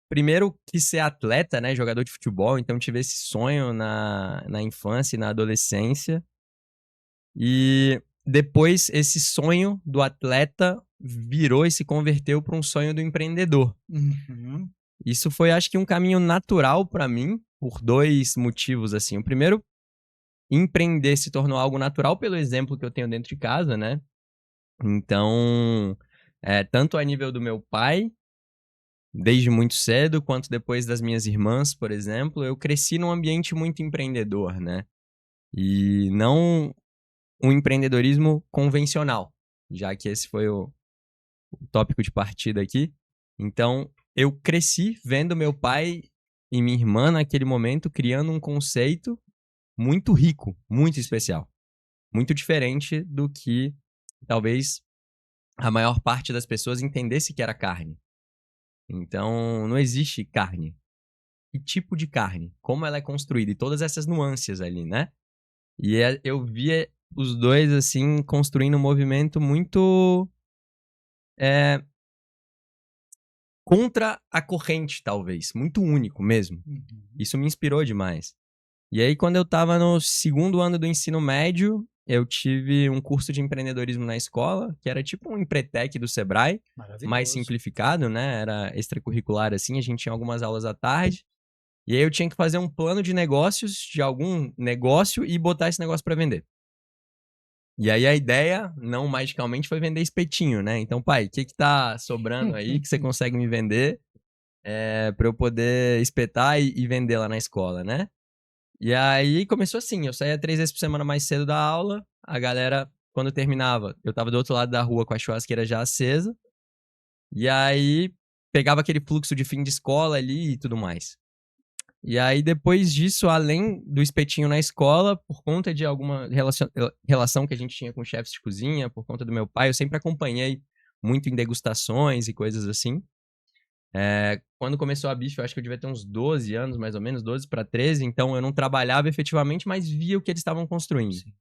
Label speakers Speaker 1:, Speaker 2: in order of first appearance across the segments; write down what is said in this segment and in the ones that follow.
Speaker 1: Primeiro quis ser atleta, né, jogador de futebol, então tive esse sonho na infância e na adolescência. E depois esse sonho do atleta virou e se converteu para um sonho do empreendedor.
Speaker 2: Uhum.
Speaker 1: Isso foi, acho que, um caminho natural para mim, por 2 motivos, assim. O primeiro, empreender se tornou algo natural pelo exemplo que eu tenho dentro de casa, né. Então, tanto a nível do meu pai, desde muito cedo, quanto depois das minhas irmãs, por exemplo, eu cresci num ambiente muito empreendedor, né. E não um empreendedorismo convencional, já que esse foi o tópico de partida aqui. Então, eu cresci vendo meu pai e minha irmã, naquele momento, criando um conceito muito rico, muito especial. Muito diferente do que talvez a maior parte das pessoas entendesse que era carne. Então, não existe carne. Que tipo de carne? Como ela é construída? E todas essas nuances ali, né? E eu via os dois, assim, construindo um movimento muito é, contra a corrente, talvez. Muito único mesmo.
Speaker 2: Uhum.
Speaker 1: Isso me inspirou demais. E aí, quando eu tava no segundo ano do ensino médio, eu tive um curso de empreendedorismo na escola, que era tipo um Empretec do Sebrae, mais
Speaker 2: Maravilhoso.
Speaker 1: simplificado, né? Era extracurricular assim, a gente tinha algumas aulas à tarde. E aí eu tinha que fazer um plano de negócios de algum negócio e botar esse negócio para vender. E aí a ideia, não magicamente, foi vender espetinho, né? Então, pai, o que que tá sobrando aí que você consegue me vender para eu poder espetar e vender lá na escola, né? E aí começou assim, eu saía 3 vezes por semana mais cedo da aula, a galera, quando terminava, eu tava do outro lado da rua com a churrasqueira já acesa, e aí pegava aquele fluxo de fim de escola ali e tudo mais. E aí depois disso, além do espetinho na escola, por conta de alguma relação que a gente tinha com chefes de cozinha, por conta do meu pai, eu sempre acompanhei muito em degustações e coisas assim. Quando começou a Bife, eu acho que eu devia ter uns 12 anos, mais ou menos, 12 para 13, então eu não trabalhava efetivamente, mas via o que eles estavam construindo.
Speaker 2: Sim.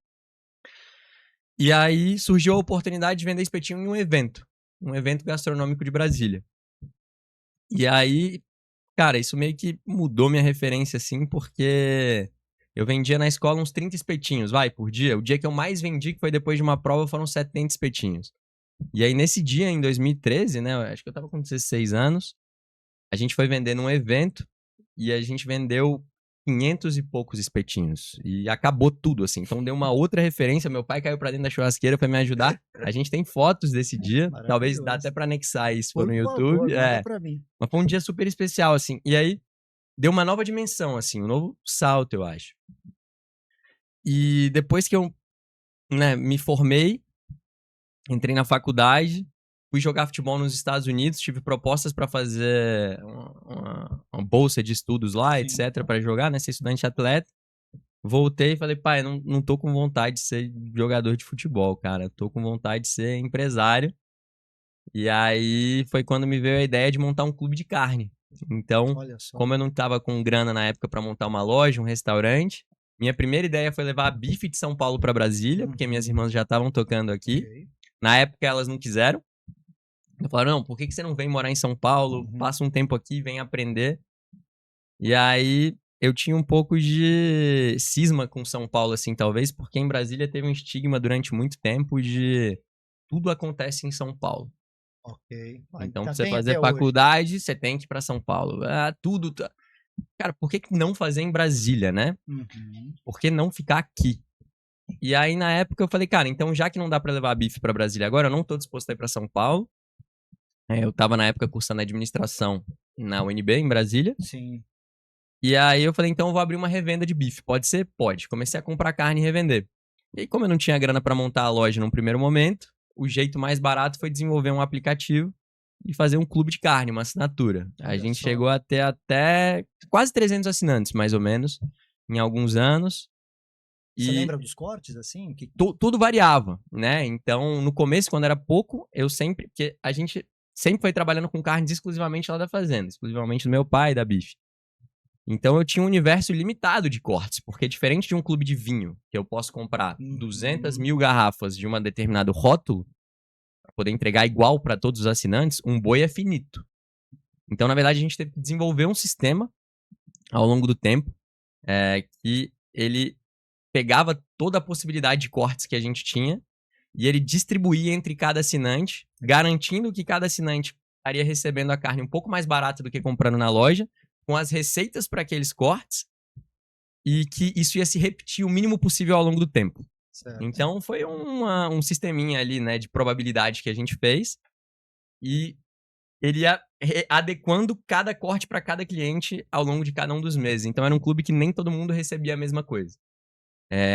Speaker 1: E aí surgiu a oportunidade de vender espetinho em um evento gastronômico de Brasília. E aí, cara, isso meio que mudou minha referência, assim, porque eu vendia na escola uns 30 espetinhos, vai, por dia. O dia que eu mais vendi, que foi depois de uma prova, foram 70 espetinhos. E aí, nesse dia, em 2013, né, eu acho que eu tava com 16 anos, a gente foi vender num evento e a gente vendeu 500 e poucos espetinhos. E acabou tudo, assim. Então deu uma outra referência. Meu pai caiu pra dentro da churrasqueira pra me ajudar. A gente tem fotos desse dia. Talvez dá até
Speaker 2: Maravilhoso.
Speaker 1: pra anexar aí se for
Speaker 2: Por
Speaker 1: no
Speaker 2: favor,
Speaker 1: YouTube.
Speaker 2: manda pra mim.
Speaker 1: Mas foi um dia super especial, assim. E aí deu uma nova dimensão, assim, um novo salto, eu acho. E depois que eu, né, me formei, entrei na faculdade, fui jogar futebol nos Estados Unidos, tive propostas para fazer uma bolsa de estudos lá,
Speaker 2: Sim.
Speaker 1: etc, para jogar, né, ser estudante atleta. Voltei e falei, pai, não tô com vontade de ser jogador de futebol, cara, tô com vontade de ser empresário. E aí foi quando me veio a ideia de montar um clube de carne. Então,
Speaker 2: Olha só.
Speaker 1: como eu não tava com grana na época para montar uma loja, um restaurante, minha primeira ideia foi levar a bife de São Paulo para Brasília, porque minhas
Speaker 2: Uhum.
Speaker 1: irmãs já estavam tocando aqui.
Speaker 2: Ok.
Speaker 1: Na época elas não quiseram. Falaram, não, por que você não vem morar em São Paulo?
Speaker 2: Uhum.
Speaker 1: Passa um tempo aqui, vem aprender. E aí eu tinha um pouco de cisma com São Paulo, assim, talvez, porque em Brasília teve um estigma durante muito tempo de tudo acontece em São Paulo.
Speaker 2: Ok.
Speaker 1: Então, pra
Speaker 2: Ainda
Speaker 1: você
Speaker 2: tem
Speaker 1: fazer
Speaker 2: até hoje.
Speaker 1: faculdade, você tem que ir pra São Paulo. Ah, tudo. Cara, por que não fazer em Brasília, né?
Speaker 2: Uhum.
Speaker 1: Por que não ficar aqui? E aí, na época, eu falei, cara, então já que não dá pra levar a bife pra Brasília agora, eu não tô disposto a ir pra São Paulo. Eu tava na época cursando administração na UNB, em Brasília.
Speaker 2: Sim.
Speaker 1: E aí eu falei, então eu vou abrir uma revenda de bife. Pode ser? Pode. Comecei a comprar carne e revender. E aí, como eu não tinha grana pra montar a loja num primeiro momento, o jeito mais barato foi desenvolver um aplicativo e fazer um clube de carne, uma assinatura. A
Speaker 2: Olha
Speaker 1: gente
Speaker 2: só.
Speaker 1: chegou a ter até quase 300 assinantes, mais ou menos, em alguns anos.
Speaker 2: Você
Speaker 1: E
Speaker 2: lembra dos cortes, assim? Que...
Speaker 1: tudo variava, né? Então, no começo, quando era pouco, eu sempre... Porque a gente sempre foi trabalhando com carnes exclusivamente lá da fazenda. Exclusivamente do meu pai e da bife. Então eu tinha um universo limitado de cortes, porque diferente de um clube de vinho, que eu posso comprar 200
Speaker 2: Uhum.
Speaker 1: mil garrafas de um determinado rótulo, para poder entregar igual para todos os assinantes, um boi é finito. Então, na verdade, a gente teve que desenvolver um sistema ao longo do tempo que ele pegava toda a possibilidade de cortes que a gente tinha e ele distribuía entre cada assinante, garantindo que cada assinante estaria recebendo a carne um pouco mais barata do que comprando na loja, com as receitas para aqueles cortes, e que isso ia se repetir o mínimo possível ao longo do tempo.
Speaker 2: Certo.
Speaker 1: Então foi um sisteminha ali, né, de probabilidade que a gente fez, e ele ia adequando cada corte para cada cliente ao longo de cada um dos meses. Então era um clube que nem todo mundo recebia a mesma coisa.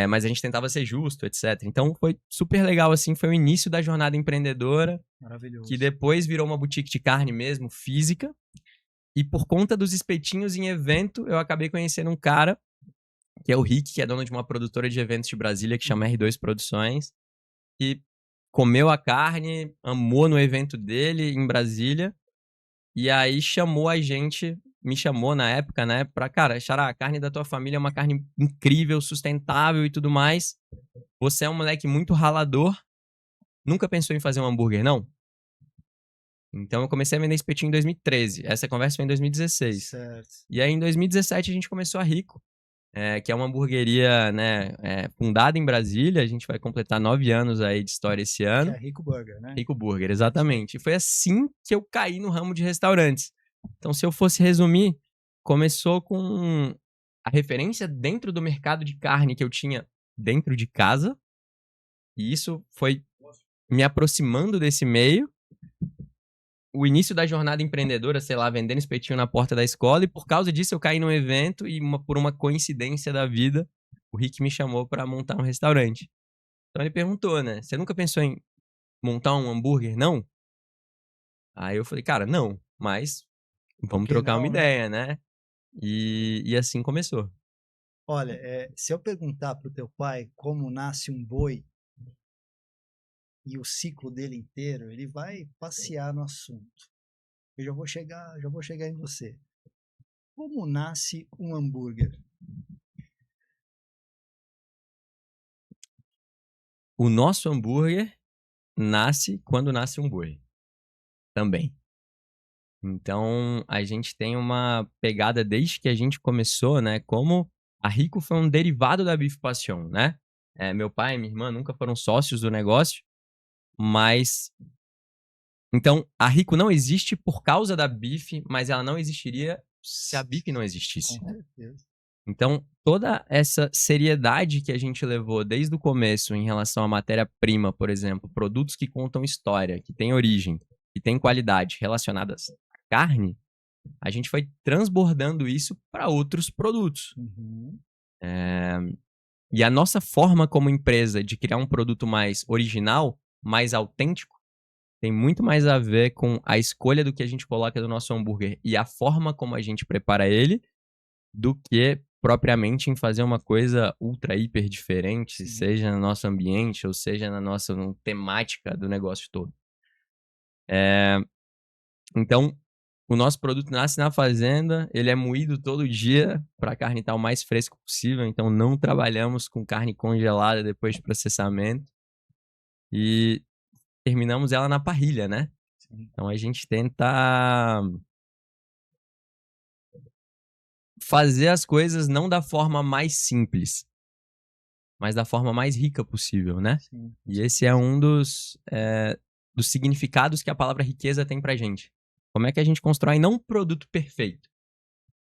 Speaker 1: Mas a gente tentava ser justo, etc. Então foi super legal, assim, foi o início da jornada empreendedora,
Speaker 2: Maravilhoso.
Speaker 1: que depois virou uma boutique de carne mesmo, física. E por conta dos espetinhos em evento, eu acabei conhecendo um cara, que é o Rick, que é dono de uma produtora de eventos de Brasília, que chama R2 Produções, e comeu a carne, amou no evento dele em Brasília, e aí chamou a gente, me chamou na época, né, pra, cara, Xará, a carne da tua família é uma carne incrível, sustentável e tudo mais. Você é um moleque muito ralador, nunca pensou em fazer um hambúrguer, não? Então eu comecei a vender espetinho em 2013. Essa conversa foi em 2016.
Speaker 2: Certo.
Speaker 1: E aí em 2017 a gente começou a Rico, que é uma hamburgueria, né, fundada em Brasília. A gente vai completar 9 anos aí de história esse
Speaker 2: Que
Speaker 1: ano.
Speaker 2: é Rico Burger, né?
Speaker 1: Rico Burger, exatamente. E foi assim que eu caí no ramo de restaurantes. Então, se eu fosse resumir, começou com a referência dentro do mercado de carne que eu tinha dentro de casa. E isso foi me aproximando desse meio. O início da jornada empreendedora, sei lá, vendendo espetinho na porta da escola. E por causa disso eu caí num evento e por uma coincidência da vida, o Rick me chamou para montar um restaurante. Então ele perguntou, né? Você nunca pensou em montar um hambúrguer, não? Aí eu falei, cara, não, mas vamos
Speaker 2: que
Speaker 1: trocar uma
Speaker 2: não, né?
Speaker 1: ideia, né? E assim começou.
Speaker 2: Olha, se eu perguntar pro teu pai como nasce um boi e o ciclo dele inteiro, ele vai passear no assunto. Eu já vou chegar em você. Como nasce um hambúrguer?
Speaker 1: O nosso hambúrguer nasce quando nasce um boi. Também. Então, a gente tem uma pegada desde que a gente começou, né? Como a Rico foi um derivado da Beef Passion, né? Meu pai e minha irmã nunca foram sócios do negócio, mas... Então, a Rico não existe por causa da Beef, mas ela não existiria se a Beef não existisse.
Speaker 2: Com certeza.
Speaker 1: Então, toda essa seriedade que a gente levou desde o começo em relação à matéria-prima, por exemplo, produtos que contam história, que têm origem, que têm qualidade relacionadas à carne, a gente foi transbordando isso para outros produtos.
Speaker 2: Uhum.
Speaker 1: E a nossa forma como empresa de criar um produto mais original, mais autêntico, tem muito mais a ver com a escolha do que a gente coloca no nosso hambúrguer e a forma como a gente prepara ele, do que propriamente em fazer uma coisa ultra, hiper diferente,
Speaker 2: Sim.
Speaker 1: seja no nosso ambiente ou seja na nossa temática do negócio todo. Então, o nosso produto nasce na fazenda, ele é moído todo dia para a carne estar o mais fresco possível, então não trabalhamos com carne congelada depois de processamento e terminamos ela na parrilha, né?
Speaker 2: Sim.
Speaker 1: Então a gente tenta fazer as coisas não da forma mais simples, mas da forma mais rica possível, né?
Speaker 2: Sim.
Speaker 1: E esse é um dos significados que a palavra riqueza tem pra gente. Como é que a gente constrói não um produto perfeito,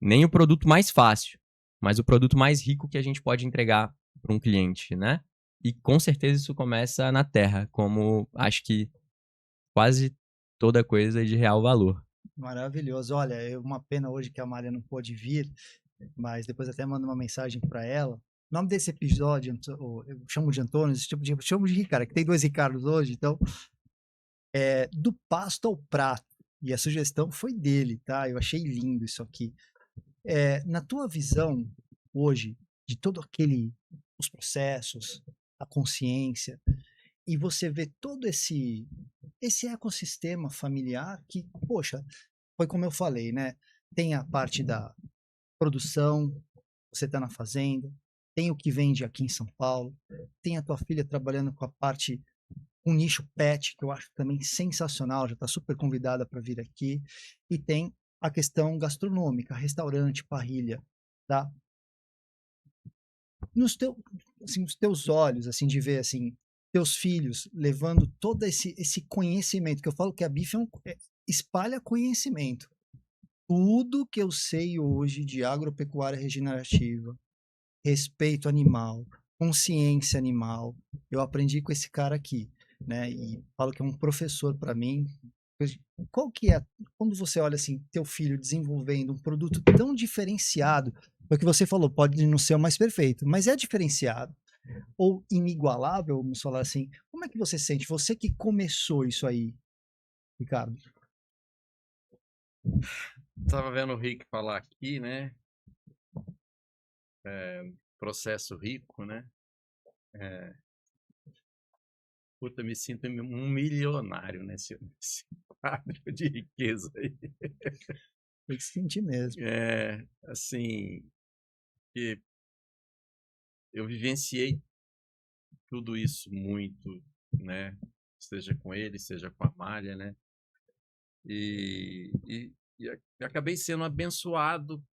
Speaker 1: nem o produto mais fácil, mas o produto mais rico que a gente pode entregar para um cliente, né? E com certeza isso começa na terra, como acho que quase toda coisa de real valor.
Speaker 2: Maravilhoso. Olha, é uma pena hoje que a Maria não pôde vir, mas depois até mando uma mensagem para ela. O nome desse episódio, eu chamo de Antônio, esse tipo de chamo de Ricardo, que tem 2 Ricardos hoje, então é do pasto ao prato. E a sugestão foi dele, tá? Eu achei lindo isso aqui. Na tua visão hoje de todo os processos, a consciência, e você vê todo esse ecossistema familiar que, poxa, foi como eu falei, né? Tem a parte da produção, você está na fazenda, tem o que vende aqui em São Paulo, tem a tua filha trabalhando com a parte, um nicho pet, que eu acho também sensacional, já está super convidada para vir aqui, e tem a questão gastronômica, restaurante, parrilha, tá? Nos teu, assim, os teus olhos, assim, de ver, assim, teus filhos levando todo esse conhecimento, que eu falo que a Bife espalha conhecimento. Tudo que eu sei hoje de agropecuária regenerativa, respeito animal, consciência animal, eu aprendi com esse cara aqui, né? E falo que é um professor para mim. Qual que é, quando você olha assim, teu filho desenvolvendo um produto tão diferenciado, porque você falou, pode não ser o mais perfeito, mas é diferenciado ou inigualável, vamos falar assim. Como é que você sente? Você que começou isso aí, Ricardo?
Speaker 3: Tava vendo o Rick falar aqui, né? Processo rico, né? Puta, me sinto um milionário nesse quadro de riqueza aí.
Speaker 2: Tem que sentir mesmo.
Speaker 3: Assim, que eu vivenciei tudo isso muito, né? Seja com ele, seja com a Malha, né? E acabei sendo abençoado